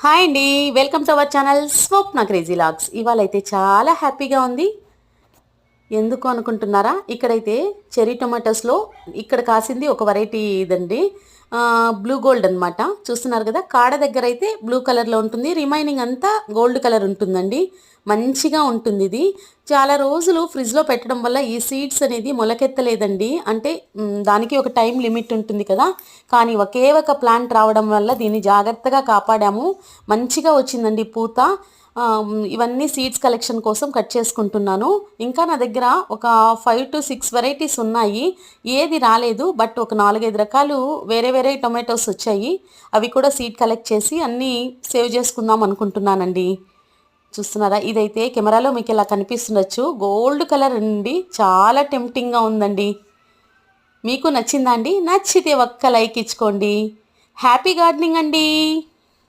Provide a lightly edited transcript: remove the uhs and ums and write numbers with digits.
Hi అండి, welcome to our channel Swapna crazy logs. ఇవాళ అయితే చాలా హ్యాపీగా ఉంది. ఎందుకు అనుకుంటున్నారా? ఇక్కడైతే చెరీ టొమాటోస్లో ఇక్కడ కాసింది ఒక వెరైటీ ఇదండి, బ్లూ గోల్డ్ అనమాట. చూస్తున్నారు కదా, కాడ దగ్గర అయితే బ్లూ కలర్లో ఉంటుంది, రిమైనింగ్ అంతా గోల్డ్ కలర్ ఉంటుందండి. మంచిగా ఉంటుంది ఇది. చాలా రోజులు ఫ్రిడ్జ్లో పెట్టడం వల్ల ఈ సీడ్స్ అనేది మొలకెత్తలేదండి. అంటే దానికి ఒక టైం లిమిట్ ఉంటుంది కదా, కానీ ఒకే ఒక ప్లాంట్ రావడం వల్ల దీన్ని జాగ్రత్తగా కాపాడాము. మంచిగా వచ్చిందండి పూత. ఇవన్నీ సీడ్స్ కలెక్షన్ కోసం కట్ చేసుకుంటున్నాను. ఇంకా నా దగ్గర ఒక 5 to 6 వెరైటీస్ ఉన్నాయి. ఏది రాలేదు, బట్ ఒక 4-5 రకాలు వేరే వేరే టొమాటోస్ వచ్చాయి. అవి కూడా సీడ్ కలెక్ట్ చేసి అన్నీ సేవ్ చేసుకుందాం అనుకుంటున్నానండి. చూస్తున్నారా, ఇదైతే కెమెరాలో మీకు ఇలా కనిపిస్తుండొచ్చు, గోల్డ్ కలర్ అండి. చాలా టెంప్టింగ్గా ఉందండి. మీకు నచ్చిందా అండి? నచ్చితే ఒక్క లైక్ ఇచ్చుకోండి. హ్యాపీ గార్డెనింగ్ అండి.